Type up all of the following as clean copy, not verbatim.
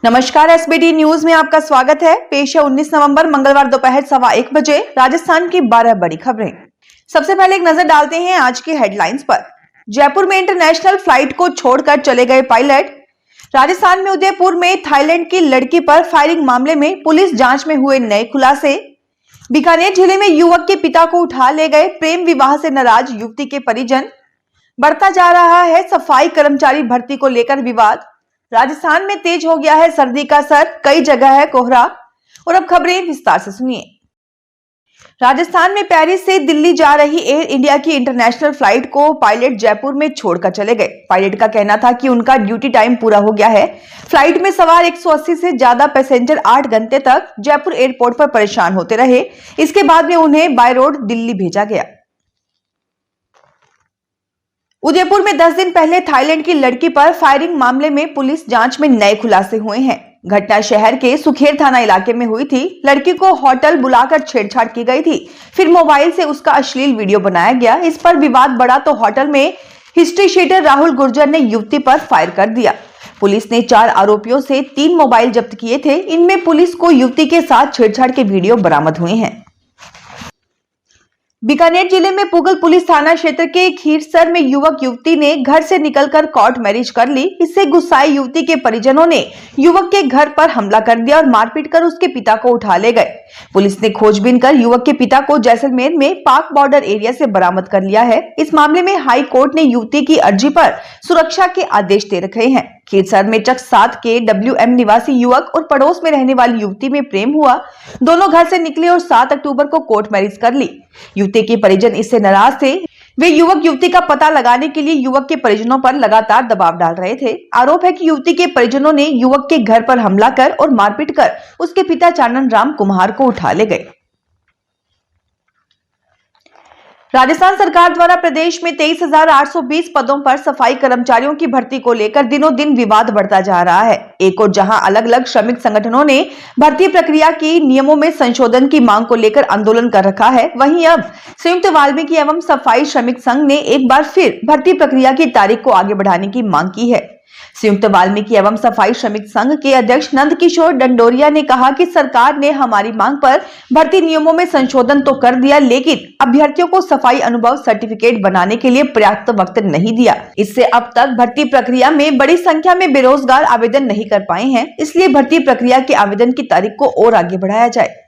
नमस्कार, SBT news में आपका स्वागत है। पेश है 19 नवंबर मंगलवार दोपहर 1:15 बजे राजस्थान की 12 बड़ी खबरें। सबसे पहले एक नजर डालते हैं आज की हेडलाइंस पर। जयपुर में इंटरनेशनल फ्लाइट को छोड़कर चले गए पायलट। राजस्थान में उदयपुर में थाईलैंड की लड़की पर फायरिंग मामले में पुलिस जांच में हुए नए खुलासे। बीकानेर जिले में युवक के पिता को उठा ले गए प्रेम विवाह से नाराज युवती के परिजन। बढ़ता जा रहा है सफाई कर्मचारी भर्ती को लेकर विवाद। राजस्थान में तेज हो गया है सर्दी का असर, कई जगह है कोहरा। और अब खबरें विस्तार से सुनिए। राजस्थान में पेरिस से दिल्ली जा रही एयर इंडिया की इंटरनेशनल फ्लाइट को पायलट जयपुर में छोड़कर चले गए। पायलट का कहना था कि उनका ड्यूटी टाइम पूरा हो गया है। फ्लाइट में सवार 180 से ज्यादा पैसेंजर 8 घंटे तक जयपुर एयरपोर्ट पर परेशान होते रहे। इसके बाद में उन्हें बाय रोड दिल्ली भेजा गया। उदयपुर में 10 दिन पहले थाईलैंड की लड़की पर फायरिंग मामले में पुलिस जांच में नए खुलासे हुए हैं। घटना शहर के सुखेर थाना इलाके में हुई थी। लड़की को होटल बुलाकर छेड़छाड़ की गई थी, फिर मोबाइल से उसका अश्लील वीडियो बनाया गया। इस पर विवाद बढ़ा तो होटल में हिस्ट्री शीटर राहुल गुर्जर ने युवती पर फायर कर दिया। पुलिस ने 4 आरोपियों से 3 मोबाइल जब्त किए थे। इनमें पुलिस को युवती के साथ छेड़छाड़ के वीडियो बरामद हुए हैं। बीकानेर जिले में पुगल पुलिस थाना क्षेत्र के खीरसर में युवक युवती ने घर से निकलकर कोर्ट मैरिज कर ली। इससे गुस्साई युवती के परिजनों ने युवक के घर पर हमला कर दिया और मारपीट कर उसके पिता को उठा ले गए। पुलिस ने खोजबीन कर युवक के पिता को जैसलमेर में पाक बॉर्डर एरिया से बरामद कर लिया है। इस मामले में हाई कोर्ट ने युवती की अर्जी पर सुरक्षा के आदेश दे रखे हैं। खीरसर में चक 7 के WM निवासी युवक और पड़ोस में रहने वाली युवती में प्रेम हुआ। दोनों घर से निकले और 7 अक्टूबर को कोर्ट मैरिज कर ली। युवती के परिजन इससे नाराज थे। वे युवक युवती का पता लगाने के लिए युवक के परिजनों पर लगातार दबाव डाल रहे थे। आरोप है कि युवती के परिजनों ने युवक के घर पर हमला कर और मारपीट कर उसके पिता चानन राम कुम्हार को उठा ले गए। राजस्थान सरकार द्वारा प्रदेश में 23,820 पदों पर सफाई कर्मचारियों की भर्ती को लेकर दिनों दिन विवाद बढ़ता जा रहा है। एक और जहां अलग अलग श्रमिक संगठनों ने भर्ती प्रक्रिया की नियमों में संशोधन की मांग को लेकर आंदोलन कर रखा है, वहीं अब संयुक्त वाल्मीकि एवं सफाई श्रमिक संघ ने एक बार फिर भर्ती प्रक्रिया की तारीख को आगे बढ़ाने की मांग की है। संयुक्त वाल्मीकि एवं सफाई श्रमिक संघ के अध्यक्ष नंद किशोर डंडोरिया ने कहा कि सरकार ने हमारी मांग पर भर्ती नियमों में संशोधन तो कर दिया, लेकिन अभ्यर्थियों को सफाई अनुभव सर्टिफिकेट बनाने के लिए पर्याप्त वक्त नहीं दिया। इससे अब तक भर्ती प्रक्रिया में बड़ी संख्या में बेरोजगार आवेदन नहीं कर पाए हैं। इसलिए भर्ती प्रक्रिया के आवेदन की तारीख को और आगे बढ़ाया जाए।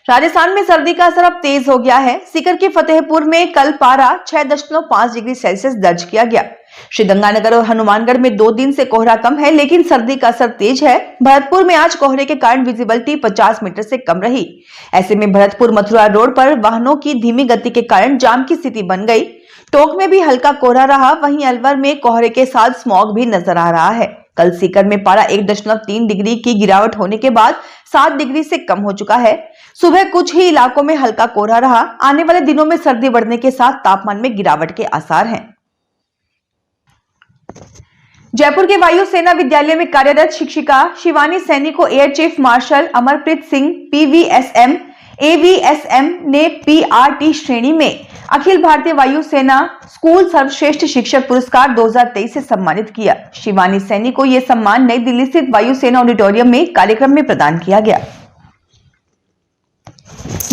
राजस्थान में सर्दी का असर अब तेज हो गया है। सीकर के फतेहपुर में कल पारा 6.5 डिग्री सेल्सियस दर्ज किया गया। श्रीगंगानगर और हनुमानगढ़ में 2 दिन से कोहरा कम है, लेकिन सर्दी का असर तेज है। भरतपुर में आज कोहरे के कारण विजिबिलिटी 50 मीटर से कम रही। ऐसे में भरतपुर मथुरा रोड पर वाहनों की धीमी गति के कारण जाम की स्थिति बन गई। टोंक में भी हल्का कोहरा रहा। वहीं अलवर में कोहरे के साथ स्मॉग भी नजर आ रहा है। कल सीकर में पारा 1.3 डिग्री की गिरावट होने के बाद 7 डिग्री से कम हो चुका है। सुबह कुछ ही इलाकों में हल्का कोहरा रहा। आने वाले दिनों में सर्दी बढ़ने के साथ तापमान में गिरावट के आसार हैं। जयपुर के वायु सेना विद्यालय में कार्यरत शिक्षिका शिवानी सैनी को air chief marshal Amarpreet Singh PVSM AVSM ने PRT श्रेणी में अखिल भारतीय वायु सेना स्कूल सर्वश्रेष्ठ शिक्षक पुरस्कार 2023 से सम्मानित किया। शिवानी सैनी को यह सम्मान नई दिल्ली स्थित वायु सेना ऑडिटोरियम में कार्यक्रम में प्रदान किया गया।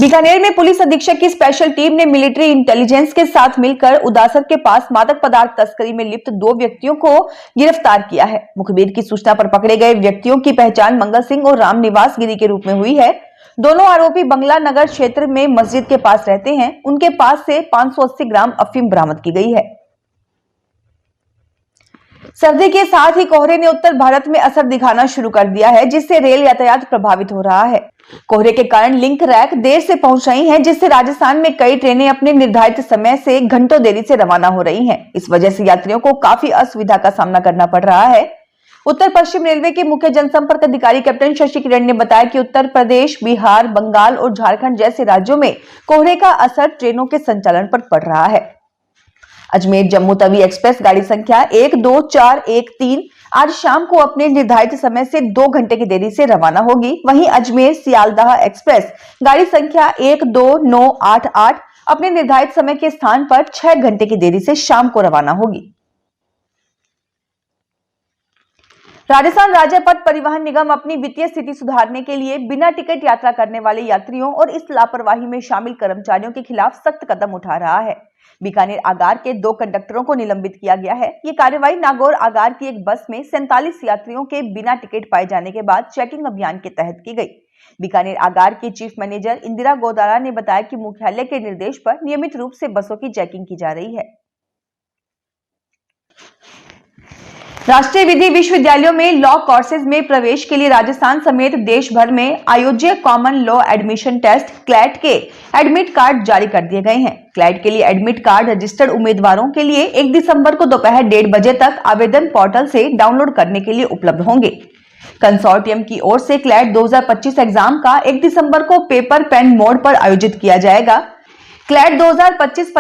बीकानेर में पुलिस अधीक्षक की स्पेशल टीम ने मिलिट्री इंटेलिजेंस के साथ मिलकर उदासर के पास मादक पदार्थ तस्करी में लिप्त 2 व्यक्तियों को गिरफ्तार किया है। मुखबिर की सूचना पर पकड़े गए व्यक्तियों की पहचान मंगल सिंह और रामनिवास गिरी के रूप में हुई है। दोनों आरोपी बंगला नगर क्षेत्र में मस्जिद के पास रहते हैं। उनके पास से 580 ग्राम अफीम बरामद की गई है। सर्दी के साथ ही कोहरे ने उत्तर भारत में असर दिखाना शुरू कर दिया है, जिससे रेल यातायात प्रभावित हो रहा है। कोहरे के कारण लिंक रैक देर से पहुंच रही हैं, जिससे राजस्थान में कई ट्रेनें अपने निर्धारित समय से घंटों देरी से रवाना हो रही हैं। इस वजह से यात्रियों को काफी असुविधा का सामना करना पड़ रहा है। उत्तर पश्चिम रेलवे के मुख्य जनसंपर्क अधिकारी कैप्टन शशि किरण ने बताया कि उत्तर प्रदेश, बिहार, बंगाल और झारखंड जैसे राज्यों में कोहरे का असर ट्रेनों के संचालन पर पड़ रहा है। अजमेर जम्मू तवी एक्सप्रेस गाड़ी संख्या 12413 आज शाम को अपने निर्धारित समय से 2 घंटे की देरी से रवाना होगी। वहीं अजमेर सियालदह एक्सप्रेस गाड़ी संख्या 12988 अपने निर्धारित समय के स्थान पर 6 घंटे की देरी से शाम को रवाना होगी। राजस्थान राज्य पथ परिवहन निगम अपनी वित्तीय स्थिति सुधारने के लिए बिना टिकट यात्रा करने वाले यात्रियों और इस लापरवाही में शामिल कर्मचारियों के खिलाफ सख्त कदम उठा रहा है। बीकानेर आगार के 2 कंडक्टरों को निलंबित किया गया है। ये कार्रवाई नागौर आगार की एक बस में 47 यात्रियों के बिना टिकट पाए जाने के बाद चेकिंग अभियान के तहत की गई। बीकानेर आगार की चीफ मैनेजर इंदिरा गोदारा ने बताया कि मुख्यालय के निर्देश पर नियमित रूप से बसों की चेकिंग की जा रही है। राष्ट्रीय विधि विश्वविद्यालयों में लॉ कोर्सेज में प्रवेश के लिए राजस्थान समेत देश भर में आयोज्य common law admission test CLAT के एडमिट कार्ड जारी कर दिए गए हैं। क्लैट के लिए एडमिट कार्ड रजिस्टर्ड उम्मीदवारों के लिए 1 दिसंबर को दोपहर 1:30 बजे तक आवेदन पोर्टल से डाउनलोड करने के लिए उपलब्ध होंगे। कंसोर्टियम की ओर से क्लैट 2025 एग्जाम का 1 दिसंबर को पेपर पेन मोड पर आयोजित किया जाएगा। क्लैट 2025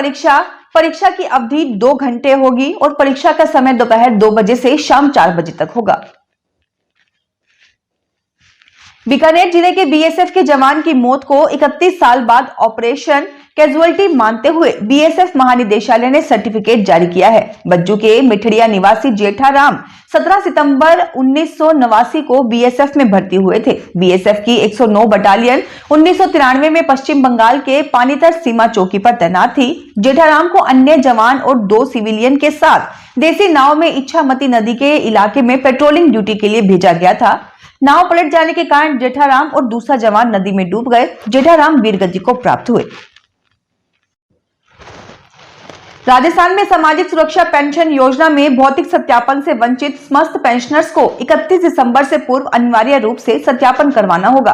परीक्षा की अवधि 2 घंटे होगी और परीक्षा का समय दोपहर 2 बजे से शाम 4 बजे तक होगा। बीकानेर जिले के बीएसएफ के जवान की मौत को 31 साल बाद ऑपरेशन कैजुअलिटी मानते हुए बीएसएफ महानिदेशालय ने सर्टिफिकेट जारी किया है। बज्जू के मिठड़िया निवासी जेठाराम 17 सितंबर 1989 को बीएसएफ में भर्ती हुए थे। बीएसएफ की 109 बटालियन 1993 में पश्चिम बंगाल के पानीतट सीमा चौकी पर तैनात थी। जेठाराम को अन्य जवान और 2 सिविलियन के साथ देसी नाव में इच्छामती नदी के इलाके में पेट्रोलिंग ड्यूटी के लिए भेजा गया था। नाव पलट जाने के कारण जेठाराम और दूसरा जवान नदी में डूब गए। जेठाराम वीरगति को प्राप्त हुए। राजस्थान में सामाजिक सुरक्षा पेंशन योजना में भौतिक सत्यापन से वंचित समस्त पेंशनर्स को 31 दिसंबर से पूर्व अनिवार्य रूप से सत्यापन करवाना होगा।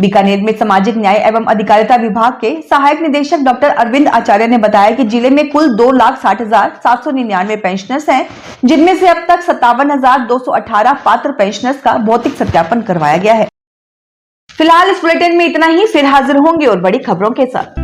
बीकानेर में सामाजिक न्याय एवं अधिकारिता विभाग के सहायक निदेशक डॉक्टर अरविंद आचार्य ने बताया कि जिले में कुल 2,60,799 पेंशनर्स हैं, जिनमें से अब तक 57,218 पात्र पेंशनर्स का भौतिक सत्यापन करवाया गया है। फिलहाल इस बुलेटिन में इतना ही। फिर हाजिर होंगे और बड़ी खबरों के साथ।